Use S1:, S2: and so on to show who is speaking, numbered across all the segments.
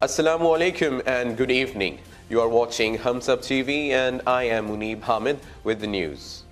S1: Assalamu alaikum and good evening. You are watching Humsab TV and I am Muneeb Hamid with the news.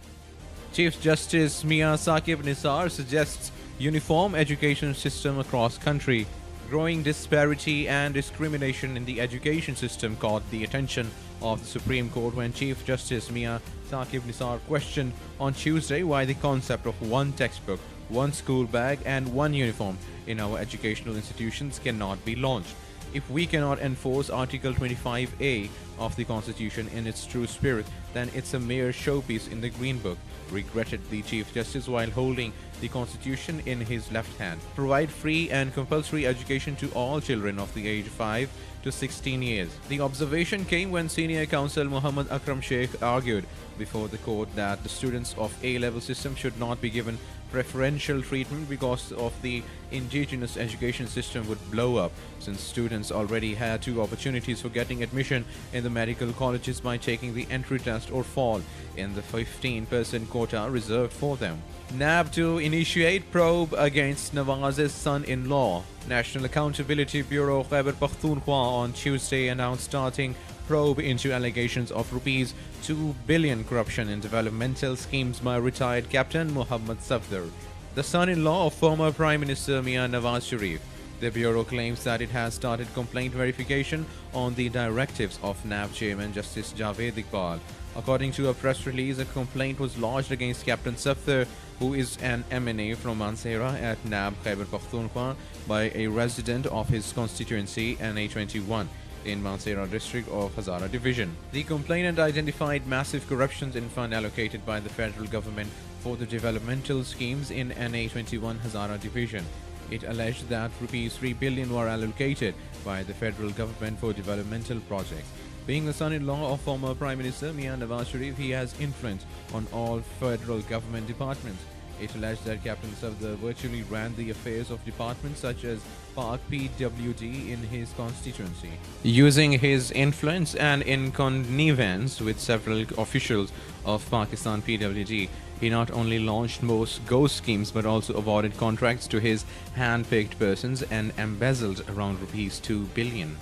S2: Chief Justice Mia Saqib Nisar suggests uniform education system across country. Growing disparity and discrimination in the education system caught the attention of the Supreme Court when Chief Justice Mia Saqib Nisar questioned on Tuesday why the concept of one textbook, one school bag and one uniform in our educational institutions cannot be launched. If we cannot enforce Article 25A of the Constitution in its true spirit, then it's a mere showpiece in the Green Book, regretted the Chief Justice while holding the Constitution in his left hand. Provide free and compulsory education to all children of the age 5 to 16 years. The observation came when Senior Counsel Muhammad Akram Sheikh argued before the court that the students of A-level system should not be given preferential treatment because of the indigenous education system would blow up, since students already had two opportunities for getting admission in the medical colleges by taking the entry test or fall in the 15% quota reserved for them. NAB to initiate probe against Nawaz's son-in-law. National Accountability Bureau Khyber Pakhtunkhwa on Tuesday announced starting probe into allegations of rupees 2 billion corruption in developmental schemes by retired Captain Mohammad Safdar, the son-in-law of former Prime Minister Mia Nawaz Sharif. The Bureau claims that it has started complaint verification on the directives of NAB Chairman Justice Javed Iqbal. According to a press release, a complaint was lodged against Captain Safdar, who is an MNA from Mansehra at NAB Khyber Pakhtunkhwa, by a resident of his constituency NA21 in Mansehra district of Hazara division. The complainant identified massive corruptions in fund allocated by the federal government for the developmental schemes in NA21 Hazara division. It alleged that rupees 3 billion were allocated by the federal government for developmental projects. Being the son-in-law of former Prime Minister Mia Nawaz Sharif, he has influence on all federal government departments. It alleged that Captain Safdar virtually ran the affairs of departments such as Park PWD in his constituency. Using his influence and in connivence with several officials of Pakistan PWD, he not only launched most ghost schemes but also awarded contracts to his hand-picked persons and embezzled around rupees 2 billion.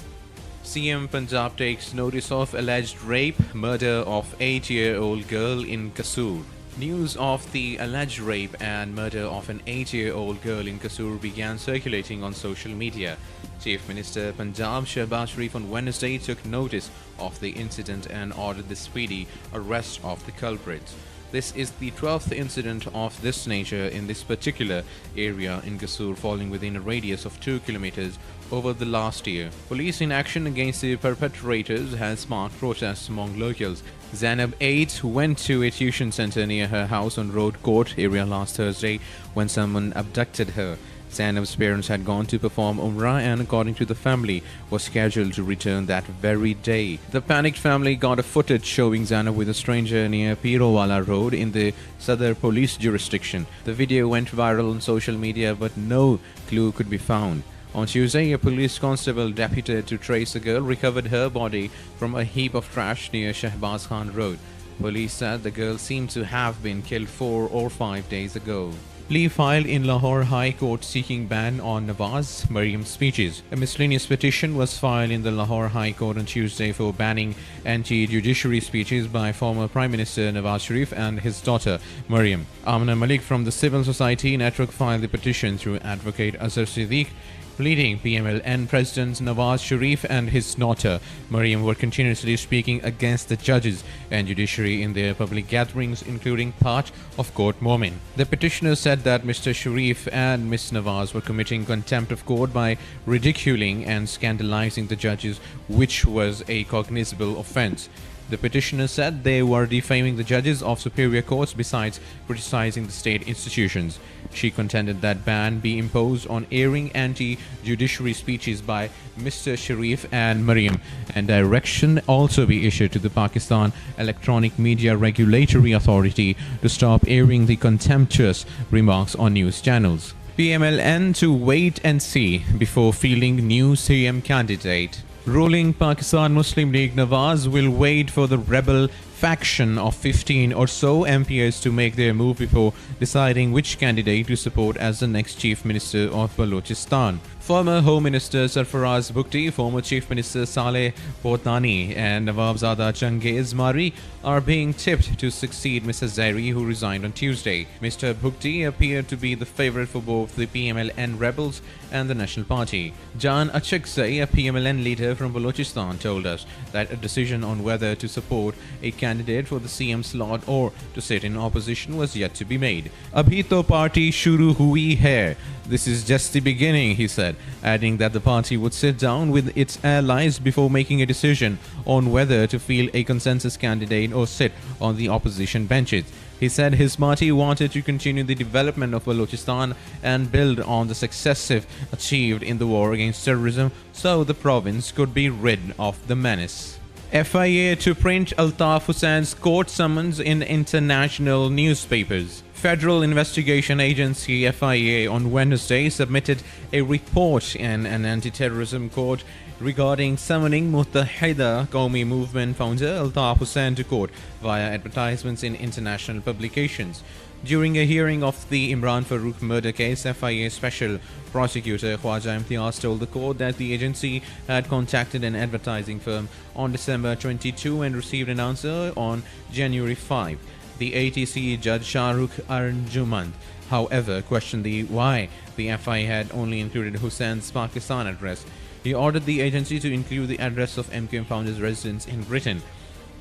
S2: CM Punjab takes notice of alleged rape, murder of 8-year-old girl in Kasur. News of the alleged rape and murder of an 8-year-old girl in Kasur began circulating on social media. Chief Minister Punjab Shehbaz Sharif on Wednesday took notice of the incident and ordered the speedy arrest of the culprits. This is the 12th incident of this nature in this particular area in Kasur, falling within a radius of 2 kilometers over the last year. Police inaction against the perpetrators has sparked protests among locals. Zainab 8 went to a tuition center near her house on Road Court area last Thursday when someone abducted her. Zainab's parents had gone to perform Umrah and, according to the family, was scheduled to return that very day. The panicked family got a footage showing Zainab with a stranger near Pirowala Road in the Sadr police jurisdiction. The video went viral on social media, but no clue could be found. On Tuesday, a police constable deputed to trace the girl recovered her body from a heap of trash near Shehbaz Khan Road. Police said the girl seemed to have been killed 4 or 5 days ago. Plea filed in Lahore High Court seeking ban on Nawaz Mariam's speeches. A miscellaneous petition was filed in the Lahore High Court on Tuesday for banning anti-judiciary speeches by former Prime Minister Nawaz Sharif and his daughter Mariam. Amna Malik from the Civil Society Network filed the petition through advocate Azhar Siddique, pleading PMLN President Nawaz Sharif and his daughter Mariam were continuously speaking against the judges and judiciary in their public gatherings, including part of Court Momin. The petitioner said that Mr. Sharif and Ms. Nawaz were committing contempt of court by ridiculing and scandalizing the judges, which was a cognizable offense. The petitioner said they were defaming the judges of superior courts besides criticizing the state institutions. She contended that ban be imposed on airing anti-judiciary speeches by Mr. Sharif and Mariam, and direction also be issued to the Pakistan Electronic Media Regulatory Authority to stop airing the contemptuous remarks on news channels. PMLN to wait and see before fielding new CM candidate. Ruling Pakistan Muslim League Nawaz will wait for the rebel faction of 15 or so MPs to make their move before deciding which candidate to support as the next Chief Minister of Balochistan. Former Home Minister Sarfaraz Bhukti, former Chief Minister Saleh Potani, and Nawabzada Changiz Mari are being tipped to succeed Mrs. Zairi, who resigned on Tuesday. Mr. Bhukti appeared to be the favorite for both the PMLN rebels and the National Party. Jan Achakzai, a PMLN leader from Balochistan, told us that a decision on whether to support a candidate for the CM slot or to sit in opposition was yet to be made. Abhi to party shuru hui hai. This is just the beginning, he said, adding that the party would sit down with its allies before making a decision on whether to field a consensus candidate or sit on the opposition benches. He said his party wanted to continue the development of Balochistan and build on the successes achieved in the war against terrorism so the province could be rid of the menace. FIA to print Altaf Hussein's court summons in international newspapers. Federal Investigation Agency FIA on Wednesday submitted a report in an anti-terrorism court regarding summoning Muttahida Qawmi Movement founder Altaf Hussain to court via advertisements in international publications. During a hearing of the Imran Farooq murder case, FIA Special Prosecutor Khwaja Imtiaz told the court that the agency had contacted an advertising firm on December 22 and received an answer on January 5. The ATC Judge Shahrukh Arjumand, however, questioned why the FIA had only included Hussein's Pakistan address. He ordered the agency to include the address of MQM founder's residence in Britain.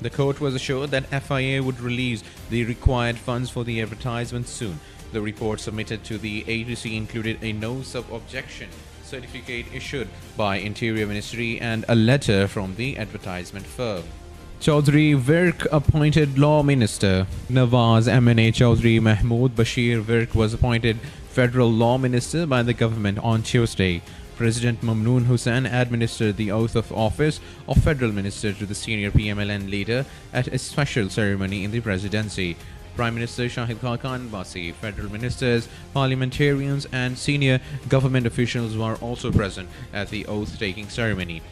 S2: The court was assured that FIA would release the required funds for the advertisement soon. The report submitted to the ATC included a notice of objection certificate issued by Interior Ministry and a letter from the advertisement firm. Chaudhry Virk appointed Law Minister. Nawaz M.N.A. Chaudhry Mahmood Bashir Virk was appointed Federal Law Minister by the government on Tuesday. President Mamnoon Hussain administered the oath of office of Federal Minister to the senior PMLN leader at a special ceremony in the presidency. Prime Minister Shahid Khaqan Basi, federal ministers, parliamentarians and senior government officials were also present at the oath-taking ceremony.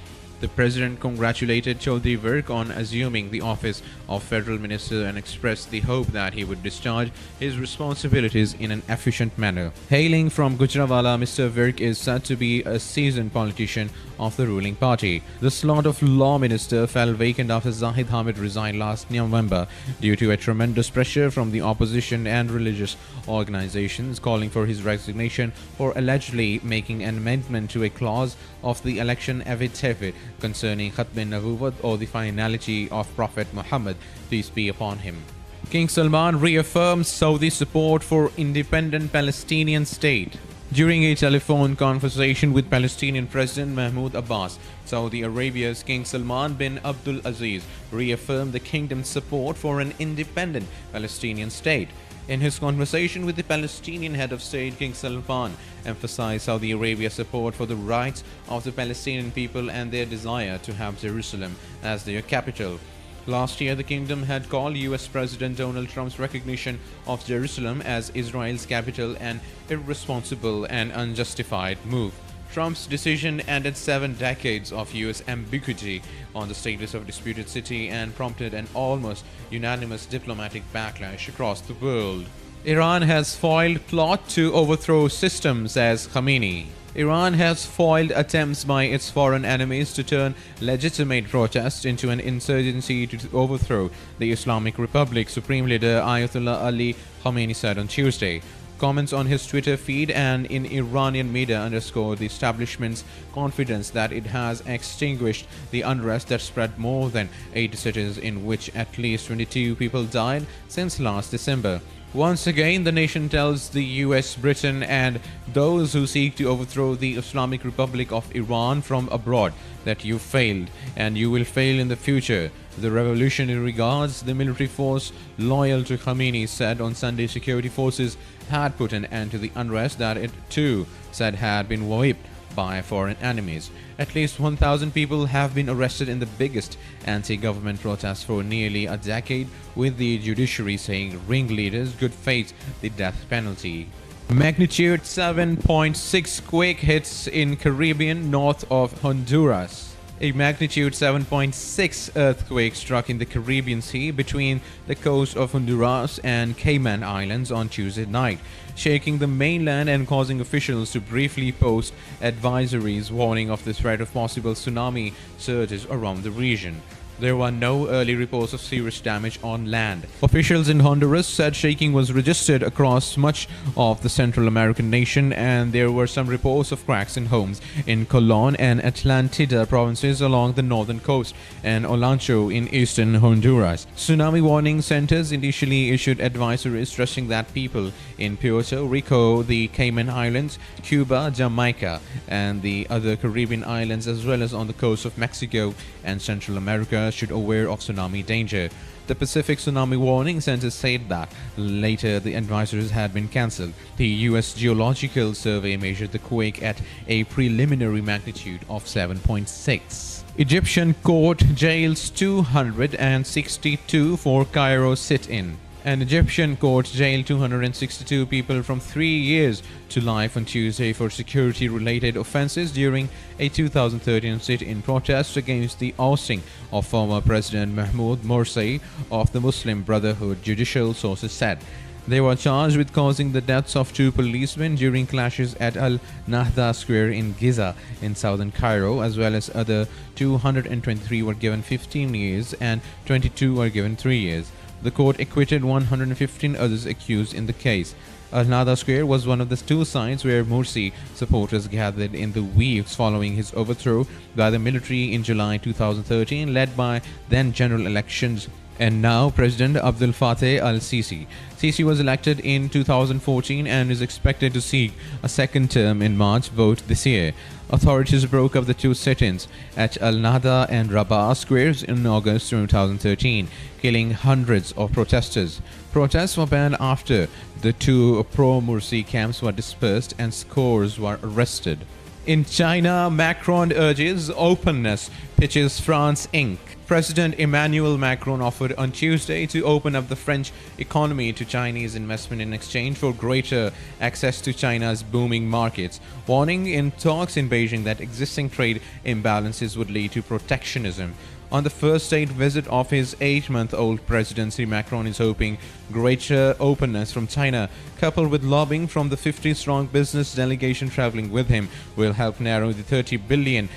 S2: The president congratulated Chaudhry Virk on assuming the office of federal minister and expressed the hope that he would discharge his responsibilities in an efficient manner. Hailing from Gujranwala, Mr. Virk is said to be a seasoned politician of the ruling party. The slot of law minister fell vacant after Zahid Hamid resigned last November due to a tremendous pressure from the opposition and religious organizations calling for his resignation for allegedly making an amendment to a clause of the election affidavit concerning Khatm Nabuwwat or the finality of Prophet Muhammad, peace be upon him. King Salman reaffirms Saudi support for independent Palestinian state. During a telephone conversation with Palestinian President Mahmoud Abbas, Saudi Arabia's King Salman bin Abdul Aziz reaffirmed the kingdom's support for an independent Palestinian state. In his conversation with the Palestinian head of state, King Salman emphasized Saudi Arabia's support for the rights of the Palestinian people and their desire to have Jerusalem as their capital. Last year, the kingdom had called US President Donald Trump's recognition of Jerusalem as Israel's capital an irresponsible and unjustified move. Trump's decision ended 7 decades of US ambiguity on the status of disputed city and prompted an almost unanimous diplomatic backlash across the world. Iran has foiled plot to overthrow system, says Khamenei. Iran has foiled attempts by its foreign enemies to turn legitimate protests into an insurgency to overthrow the Islamic Republic, Supreme Leader Ayatollah Ali Khamenei said on Tuesday. Comments on his Twitter feed and in Iranian media underscored the establishment's confidence that it has extinguished the unrest that spread more than 8 cities in which at least 22 people died since last December. Once again, the nation tells the US, Britain, and those who seek to overthrow the Islamic Republic of Iran from abroad that you failed and you will fail in the future. The Revolutionary Guards, the military force loyal to Khamenei, said on Sunday security forces had put an end to the unrest that it too said had been whipped by foreign enemies. At least 1,000 people have been arrested in the biggest anti-government protest for nearly a decade, with the judiciary saying ringleaders could face the death penalty. Magnitude 7.6 quake hits in Caribbean north of Honduras. A magnitude 7.6 earthquake struck in the Caribbean Sea between the coast of Honduras and Cayman Islands on Tuesday night, shaking the mainland and causing officials to briefly post advisories warning of the threat of possible tsunami surges around the region. There were no early reports of serious damage on land. Officials in Honduras said shaking was registered across much of the Central American nation, and there were some reports of cracks in homes in Colón and Atlantida provinces along the northern coast and Olancho in eastern Honduras. Tsunami warning centers initially issued advisories stressing that people in Puerto Rico, the Cayman Islands, Cuba, Jamaica, and the other Caribbean islands, as well as on the coast of Mexico and Central America, should aware of tsunami danger. The Pacific Tsunami Warning Center said that later the advisories had been cancelled. The U.S. Geological Survey measured the quake at a preliminary magnitude of 7.6. Egyptian court jails 262 for Cairo sit-in. An Egyptian court jailed 262 people from 3 years to life on Tuesday for security-related offenses during a 2013 sit-in protest against the ousting of former President Mahmoud Morsi of the Muslim Brotherhood, judicial sources said. They were charged with causing the deaths of 2 policemen during clashes at Al-Nahda Square in Giza in southern Cairo, as well as other 223 were given 15 years and 22 were given 3 years. The court acquitted 115 others accused in the case. Al-Nahda Square was one of the 2 sites where Morsi supporters gathered in the weeks following his overthrow by the military in July 2013, led by then general elections and now President Abdel Fattah al-Sisi. Sisi was elected in 2014 and is expected to seek a second term in March vote this year. Authorities broke up the 2 sit-ins at Al-Nahda and Rabah squares in August 2013, killing hundreds of protesters. Protests were banned after the 2 pro-Morsi camps were dispersed and scores were arrested. In China, Macron urges openness, pitches France Inc. President Emmanuel Macron offered on Tuesday to open up the French economy to Chinese investment in exchange for greater access to China's booming markets, warning in talks in Beijing that existing trade imbalances would lead to protectionism. On the first state visit of his 8-month-old presidency, Macron is hoping greater openness from China, coupled with lobbying from the 50-strong business delegation traveling with him, will help narrow the €30 billion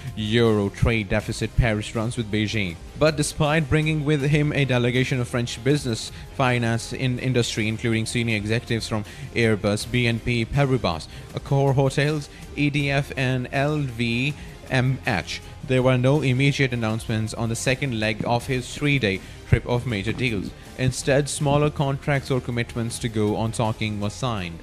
S2: trade deficit Paris runs with Beijing. But despite bringing with him a delegation of French business, finance, and industry, including senior executives from Airbus, BNP Paribas, Accor Hotels, EDF, and LVMH, there were no immediate announcements on the second leg of his 3-day trip of major deals. Instead, smaller contracts or commitments to go on talking were signed.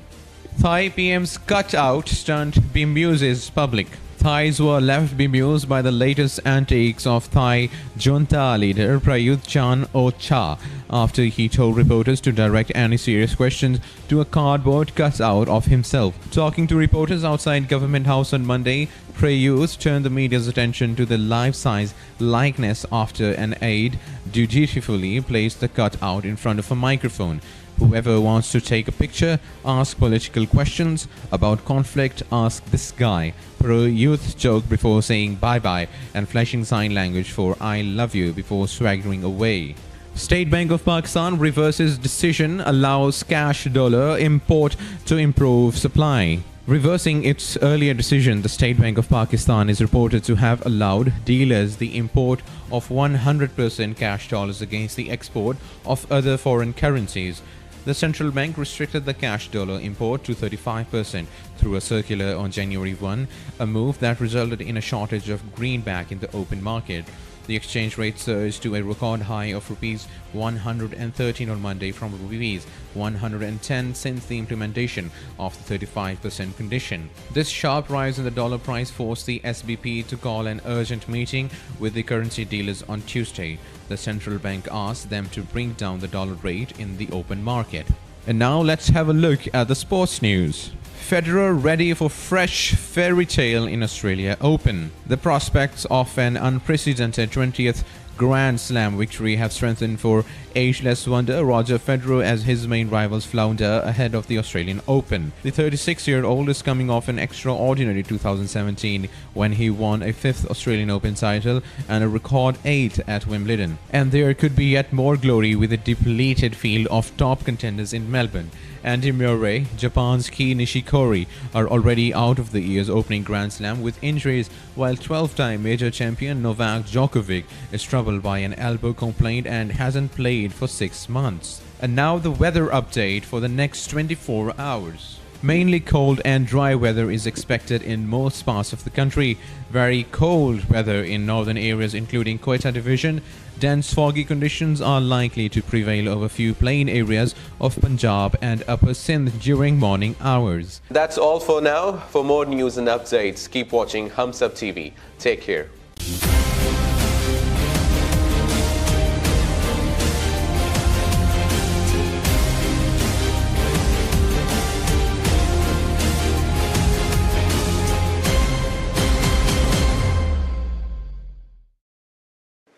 S2: Thai PM's cutout stunt bemuses public. Thais were left bemused by the latest antics of Thai junta leader Prayut Chan-o-cha after he told reporters to direct any serious questions to a cardboard cutout of himself. Talking to reporters outside Government House on Monday, Prayut turned the media's attention to the life-size likeness after an aide dutifully placed the cutout in front of a microphone. Whoever wants to take a picture, ask political questions about conflict, ask this guy. Prayut joked before saying bye-bye and flashing sign language for I love you before swaggering away. State Bank of Pakistan reverses decision, allows cash dollar import to improve supply. Reversing its earlier decision, the State Bank of Pakistan is reported to have allowed dealers the import of 100% cash dollars against the export of other foreign currencies. The central bank restricted the cash dollar import to 35% through a circular on January 1, a move that resulted in a shortage of greenback in the open market. The exchange rate surged to a record high of Rs 113 on Monday from Rs 110 since the implementation of the 35% condition. This sharp rise in the dollar price forced the SBP to call an urgent meeting with the currency dealers on Tuesday. The central bank asked them to bring down the dollar rate in the open market. And now let's have a look at the sports news. Federer ready for fresh fairy tale in Australia Open. The prospects of an unprecedented 20th Grand Slam victory have strengthened for ageless wonder Roger Federer as his main rivals flounder ahead of the Australian Open. The 36-year-old is coming off an extraordinary 2017 when he won a 5th Australian Open title and a record 8 at Wimbledon. And there could be yet more glory with a depleted field of top contenders in Melbourne. Andy Murray, Japan's Kei Nishikori are already out of the year's opening Grand Slam with injuries, while 12-time major champion Novak Djokovic is troubled by an elbow complaint and hasn't played for 6 months. And now the weather update for the next 24 hours. Mainly cold and dry weather is expected in most parts of the country. Very cold weather in northern areas including Quetta Division. Dense foggy conditions are likely to prevail over few plain areas of Punjab and Upper Sindh during morning hours.
S1: That's all for now. For more news and updates, keep watching Hums Up TV. Take care.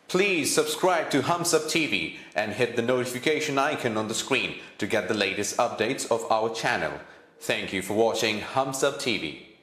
S1: Please subscribe to Hums Up TV and hit the notification icon on the screen to get the latest updates of our channel. Thank you for watching Hums Up TV.